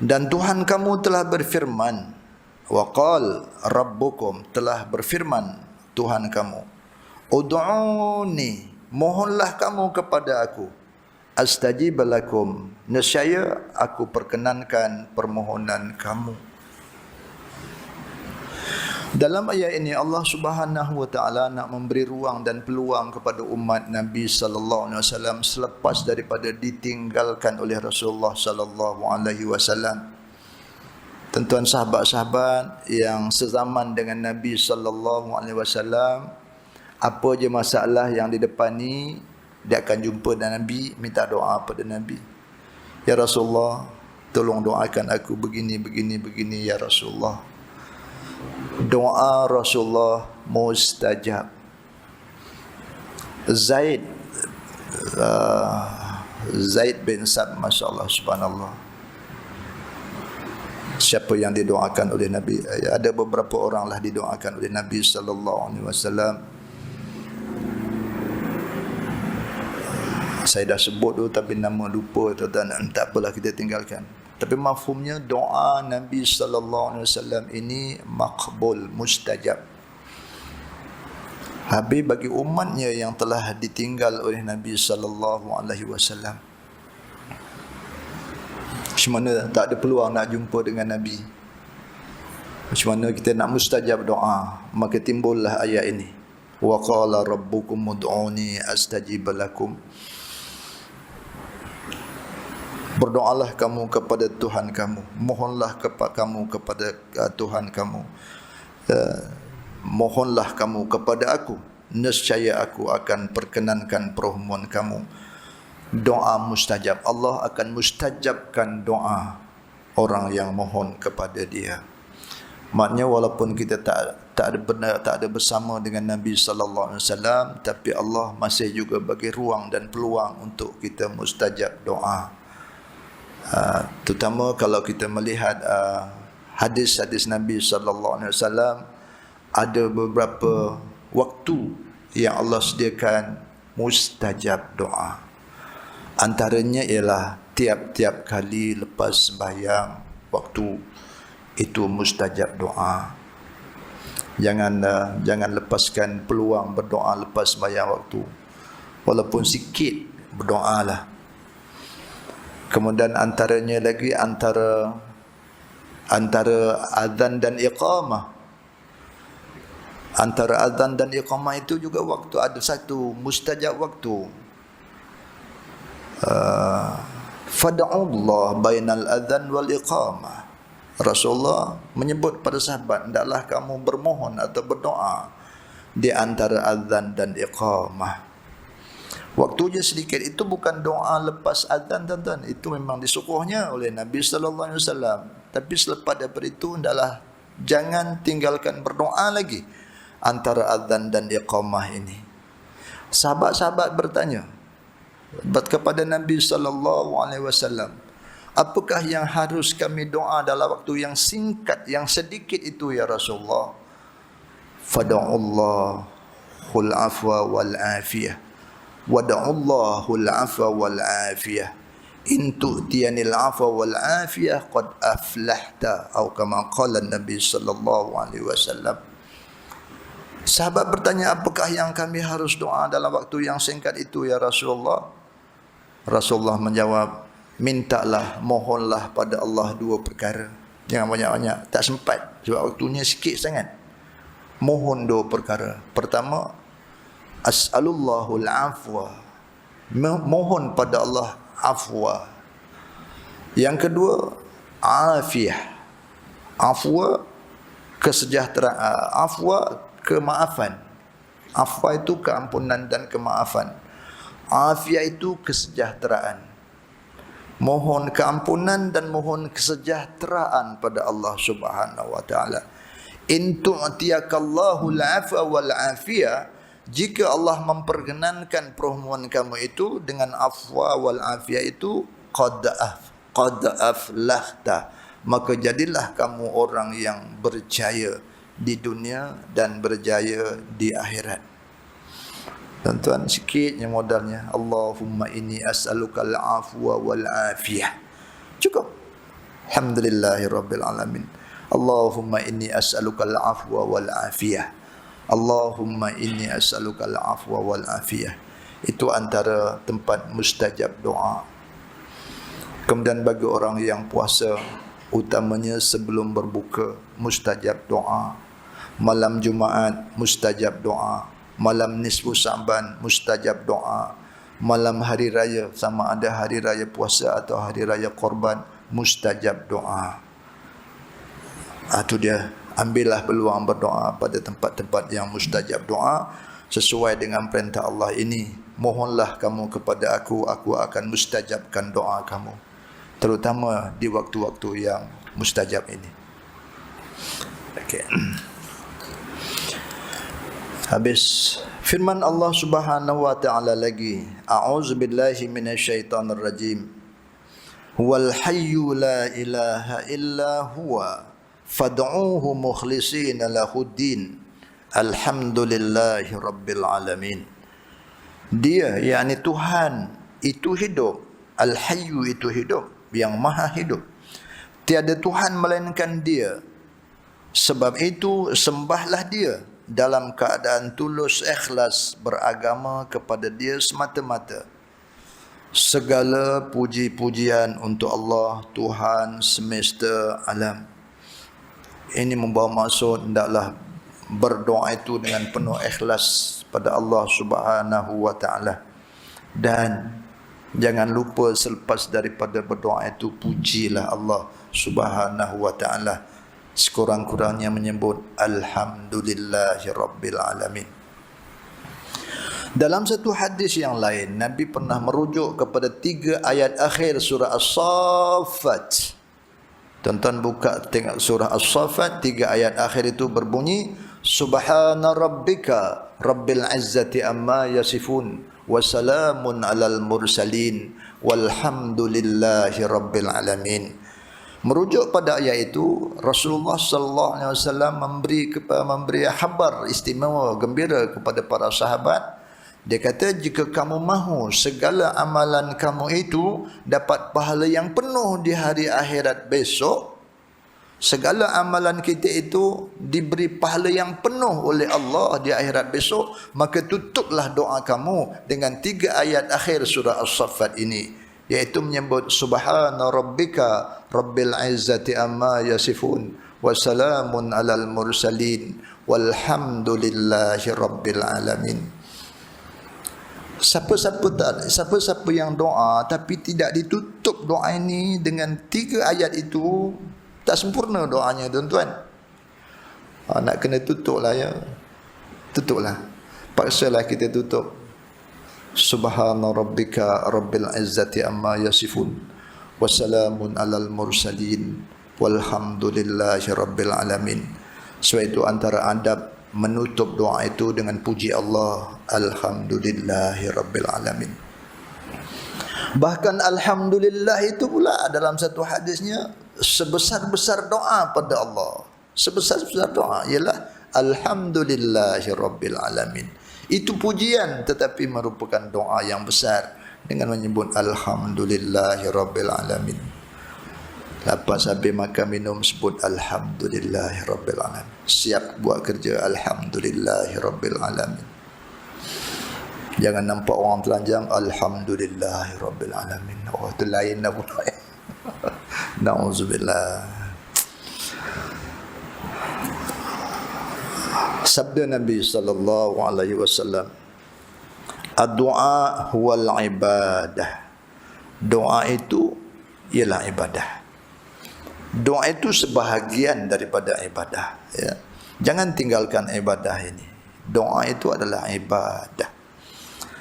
dan Tuhan kamu telah berfirman. Wa qala rabbukum, telah berfirman Tuhan kamu. Ud'uni, mohonlah kamu kepada aku. Astajib lakum, nescaya aku perkenankan permohonan kamu. Dalam ayat ini Allah Subhanahu wa taala nak memberi ruang dan peluang kepada umat Nabi sallallahu alaihi wasallam selepas daripada ditinggalkan oleh Rasulullah sallallahu alaihi wasallam. Tuan-tuan sahabat-sahabat yang sezaman dengan Nabi sallallahu alaihi wasallam, apa je masalah yang di depan ni, dia akan jumpa dengan Nabi, minta doa pada Nabi. Ya Rasulullah, tolong doakan aku begini, begini, begini ya Rasulullah. Doa Rasulullah mustajab. Zaid bin Sa'd, masya-Allah, subhanallah. Siapa yang didoakan oleh Nabi? Ada beberapa orang lah didoakan oleh Nabi sallallahu alaihi wasallam. Saya dah sebut tu tapi nama lupa, tuan-tuan, tak apalah, kita tinggalkan. Tapi mafhumnya doa Nabi sallallahu alaihi wasallam ini makbul, mustajab. Habis bagi umatnya yang telah ditinggal oleh Nabi sallallahu alaihi wasallam, macam mana tak ada peluang nak jumpa dengan Nabi? Macam mana kita nak mustajab doa? Maka timbullah ayat ini. Wa qala rabbukum ud'uni astajib lakum. Berdoalah kamu kepada Tuhan kamu, mohonlah kamu kepada Tuhan kamu, mohonlah kamu kepada aku, nescaya aku akan perkenankan permohonan kamu. Doa mustajab. Allah akan mustajabkan doa orang yang mohon kepada dia. Maknanya walaupun kita tak ada bersama dengan Nabi sallallahu alaihi wasallam, tapi Allah masih juga bagi ruang dan peluang untuk kita mustajab doa. Terutama kalau kita melihat hadis-hadis Nabi sallallahu alaihi wasallam, ada beberapa waktu yang Allah sediakan mustajab doa. Antaranya ialah tiap-tiap kali lepas sembahyang, waktu itu mustajab doa. Jangan lepaskan peluang berdoa lepas sembahyang waktu. Walaupun sikit, berdoalah. Kemudian antaranya lagi, antara antara azan dan iqamah. Antara azan dan iqamah itu juga waktu, ada satu mustajab waktu. Fad'ullah bainal azan wal iqamah. Rasulullah menyebut pada sahabat, hendaklah kamu bermohon atau berdoa di antara azan dan iqamah. Waktunya sedikit, itu bukan doa lepas azan, tuan-tuan. Itu memang disuruhnya oleh Nabi sallallahu alaihi wasallam. Tapi selepas daripada itu, hendaklah jangan tinggalkan berdoa lagi antara azan dan iqamah ini. Sahabat-sahabat bertanya kepada Nabi sallallahu alaihi wasallam, apakah yang harus kami doa dalam waktu yang singkat, yang sedikit itu ya Rasulullah? Fad'ullahul afwa wal afiyah. Wad'ullahul afwa wal afiyah. In tu'tiyanil afwa wal afiyah qad aflahta, atau kama qala Nabi sallallahu alaihi wasallam. Sahabat bertanya, apakah yang kami harus doa dalam waktu yang singkat itu ya Rasulullah? Rasulullah menjawab, mintalah, mohonlah pada Allah dua perkara. Jangan banyak-banyak, tak sempat sebab waktunya sikit sangat. Mohon dua perkara. Pertama, as'alullahul afwa, mohon pada Allah afwa. Yang kedua, afiyah. Afwa, kesejahteraan. Afwa, kemaafan. Afwa itu keampunan dan kemaafan. Afiyah itu kesejahteraan. Mohon keampunan dan mohon kesejahteraan pada Allah Subhanahu wa taala. In tu'tiyakallahu al-'afwa wal 'afiyah, jika Allah memperkenankan permohonan kamu itu dengan afwa wal afiyah itu, qad aflahta, maka jadilah kamu orang yang berjaya di dunia dan berjaya di akhirat. Tuan-tuan, sikitnya modalnya. Allahumma inni as'alukal afwa wal afiyah. Cukup. Alhamdulillahirabbil alamin. Allahumma inni as'alukal afwa wal afiyah. Allahumma inni as'alukal afwa wal afiyah. Itu antara tempat mustajab doa. Kemudian bagi orang yang puasa, utamanya sebelum berbuka, mustajab doa. Malam Jumaat, mustajab doa. Malam nisfu Sa'ban, mustajab doa. Malam hari raya, sama ada hari raya puasa atau hari raya korban, mustajab doa. Itu dia. Ambillah peluang berdoa pada tempat-tempat yang mustajab doa sesuai dengan perintah Allah ini. Mohonlah kamu kepada aku akan mustajabkan doa kamu, terutama di waktu-waktu yang mustajab ini. Okey. Habis firman Allah Subhanahu wa taala lagi, a'udzubillahi minasyaitonir rajim. Huwal hayyu la ilaha illa huwa fad'uuhu mukhlishina lahuddin. Alhamdulillahi rabbil alamin. Dia, yakni Tuhan itu hidup. Al-hayyu itu hidup, yang maha hidup. Tiada Tuhan melainkan Dia. Sebab itu sembahlah Dia dalam keadaan tulus ikhlas, beragama kepada Dia semata-mata. Segala puji-pujian untuk Allah, Tuhan semesta alam. Ini membawa maksud hendaklah berdoa itu dengan penuh ikhlas pada Allah Subhanahu wa taala. Dan jangan lupa selepas daripada berdoa itu, pujilah Allah Subhanahu wa taala, sekurang-kurangnya menyebut alhamdulillahi rabbil alamin. Dalam satu hadis yang lain, Nabi pernah merujuk kepada 3 ayat akhir surah As-Saffat. Tuan-tuan buka tengok surah As-Saffat, 3 ayat akhir itu berbunyi, Subhana rabbika rabbil izzati amma yasifun wa salamun alal mursalin walhamdulillahi rabbil alamin. Merujuk pada ayat itu, Rasulullah sallallahu alaihi wasallam memberi khabar istimewa, gembira kepada para sahabat. Dia kata, jika kamu mahu segala amalan kamu itu dapat pahala yang penuh di hari akhirat besok, segala amalan kita itu diberi pahala yang penuh oleh Allah di akhirat besok, maka tutuplah doa kamu dengan 3 ayat akhir surah As-Saffat ini. iaitu menyebut subhana rabbika rabbil izzati amma yasifun wa salamun alal mursalin walhamdulillahi rabbil alamin. Siapa-siapa yang doa tapi tidak ditutup doa ini dengan 3 ayat itu, tak sempurna doanya tuan-tuan. Nak kena tutup lah ya. Tutuplah. Paksalah kita tutup. Subhana rabbika rabbil izzati amma yasifun wa salamun alal mursalin walhamdulillahi rabbil alamin. Sebab itu antara adab menutup doa itu dengan puji Allah, alhamdulillahi rabbil alamin. Bahkan alhamdulillah itu pula dalam satu hadisnya sebesar-besar doa pada Allah. Sebesar-besar doa ialah alhamdulillahi rabbil alamin. Itu pujian tetapi merupakan doa yang besar dengan menyebut alhamdulillahi rabbil alamin. Lepas habis makan minum sebut alhamdulillahi rabbil alamin. Siap buat kerja alhamdulillahi rabbil alamin. Jangan nampak orang telanjang alhamdulillahi rabbil alamin. Oh, itu lain dah pula. Nauzubillah. Sabda Nabi sallallahu alaihi wasallam, ad-du'a huwal ibadah. Doa itu ialah ibadah. Doa itu sebahagian daripada ibadah, ya. Jangan tinggalkan ibadah ini. Doa itu adalah ibadah.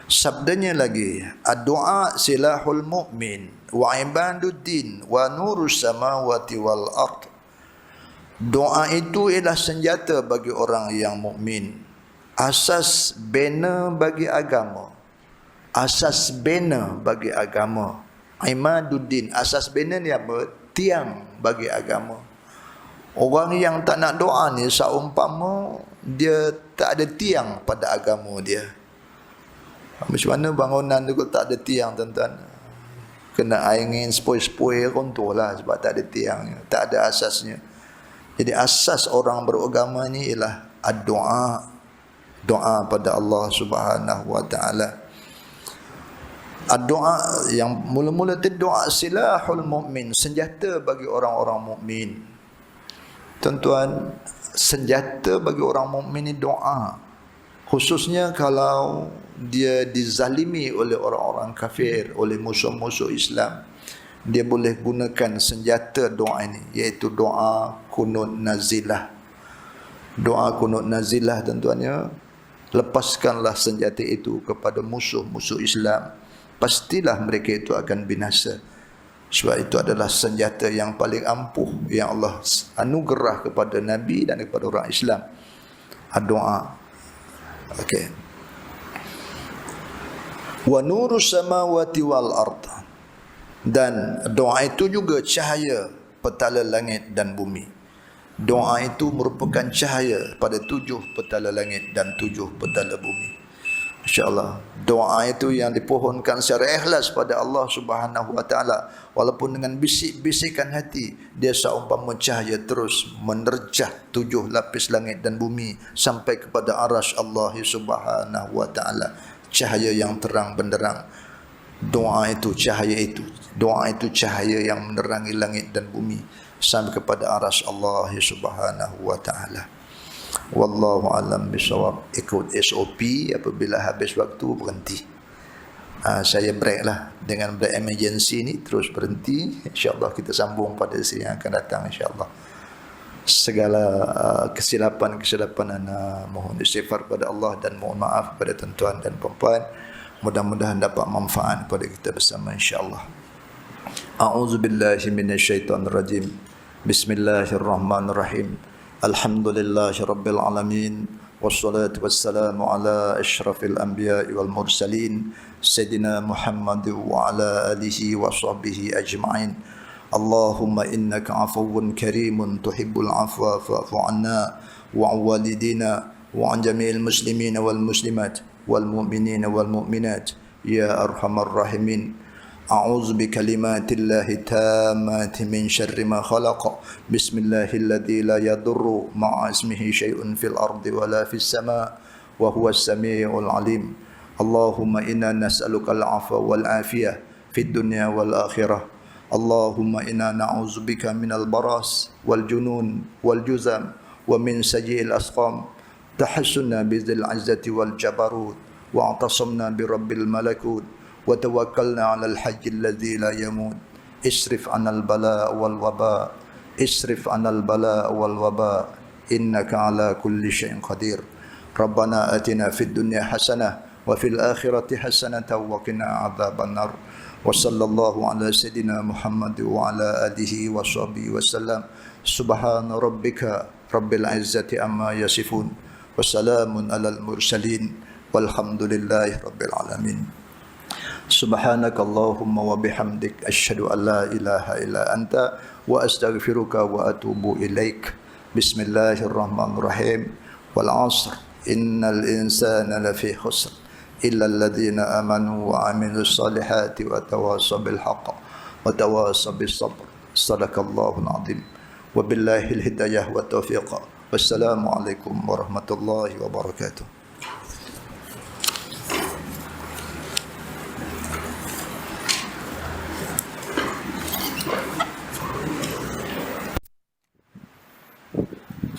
Sabdanya lagi, ad-du'a silahul mu'min wa ibaduddin wa nurus samawati wal ard. Doa itu ialah senjata bagi orang yang mukmin, asas bina bagi agama. Asas bina bagi agama. Imaduddin, asas bina ni apa? Tiang bagi agama. Orang yang tak nak doa ni seumpama dia tak ada tiang pada agama dia. Macam mana bangunan tu tak ada tiang, tuan-tuan? Kena angin sepoi-sepoi runtuh lah sebab tak ada tiangnya, tak ada asasnya. Jadi asas orang beragama ni ialah doa, doa pada Allah Subhanahu wa taala. Doa yang mula-mula tu doa silahul mukmin, senjata bagi orang-orang mukmin. Tuan-tuan, senjata bagi orang mukmin ni doa. Khususnya kalau dia dizalimi oleh orang-orang kafir, oleh musuh-musuh Islam, dia boleh gunakan senjata doa ini, iaitu doa kunut nazilah. Doa kunut nazilah, tuan-tuannya, lepaskanlah senjata itu kepada musuh-musuh Islam. Pastilah mereka itu akan binasa. Sebab itu adalah senjata yang paling ampuh yang Allah anugerah kepada Nabi dan kepada orang Islam. Doa. Okey. Wa nurus samawati wal ard. Dan doa itu juga cahaya petala langit dan bumi. Doa itu merupakan cahaya pada 7 petala langit dan 7 petala bumi. InsyaAllah doa itu yang dipohonkan secara ikhlas pada Allah Subhanahu wa taala, walaupun dengan bisik-bisikan hati, dia seumpama cahaya terus menerjah 7 lapis langit dan bumi sampai kepada arasy Allah Subhanahu wa taala. Cahaya yang terang benderang. Doa itu cahaya itu. Doa itu cahaya yang menerangi langit dan bumi sampai kepada arasy Allah Subhanahu wa taala. Wallahu alam bisawab. Ikut SOP, apabila habis waktu berhenti. Saya break lah. Dengan break emergency ni terus berhenti. InsyaAllah kita sambung pada sesi yang akan datang, insyaAllah. Segala kesilapan mohon istighfar kepada Allah dan mohon maaf kepada tuan-tuan dan puan-puan. Mudah-mudahan dapat manfaat kepada kita bersama, insyaAllah. A'udzubillahi minasyaitonirrajim. Bismillahirrahmanirrahim. Alhamdulillahi rabbil alamin. Wassalatu wassalamu ala asyrafil anbiya'i wal mursalin Sayyidina Muhammad wa ala alihi wa sahbihi ajma'in. Allahumma innaka afuwun karimun tuhibbul afwa fa'fu anna wa walidina wa an jami'il muslimina wal muslimat wal mu'minina wal mu'minat ya arhamar rahimin. A'udzu bikalimatillahi tammati min syarri ma khalaq. Bismillahilladzi la yadurru ma'a ismihi syai'un fil ardi wa la fis sama' wa huwas samiul alim. Allahumma inna nas'aluka al-'afwa wal 'afiyah في الدنيا والآخرة. اللهم إنا نعوذ بك من البراس والجنون والجذام ومن سيء الأسقام. تحسنا بذي العزة والجبروت واعتصمنا برب الملكوت وتوكلنا على الحي الذي لا يموت. اصرف عنا البلاء والوباء، اصرف عنا البلاء والوباء، إنك على كل شيء قدير. ربنا آتنا في الدنيا حسنة وفي الآخرة حسنة وقنا عذاب النار. وصلى الله على سيدنا محمد وعلى آله وصحبه وسلم. سبحان ربك رب العزة عما يصفون وسلام على المرسلين والحمد لله رب العالمين. سبحانك اللهم وبحمدك أشهد أن لا إله إلا أنت وأستغفرك وأتوب إليك. بسم الله الرحمن الرحيم. والعصر إن الإنسان لفي خسر إلا الذين آمنوا وعملوا الصالحات وتواصوا بالحق وتواصوا بالصبر. صدق الله العظيم. وبالله الهداية والتوفيق. والسلام عليكم ورحمة الله وبركاته.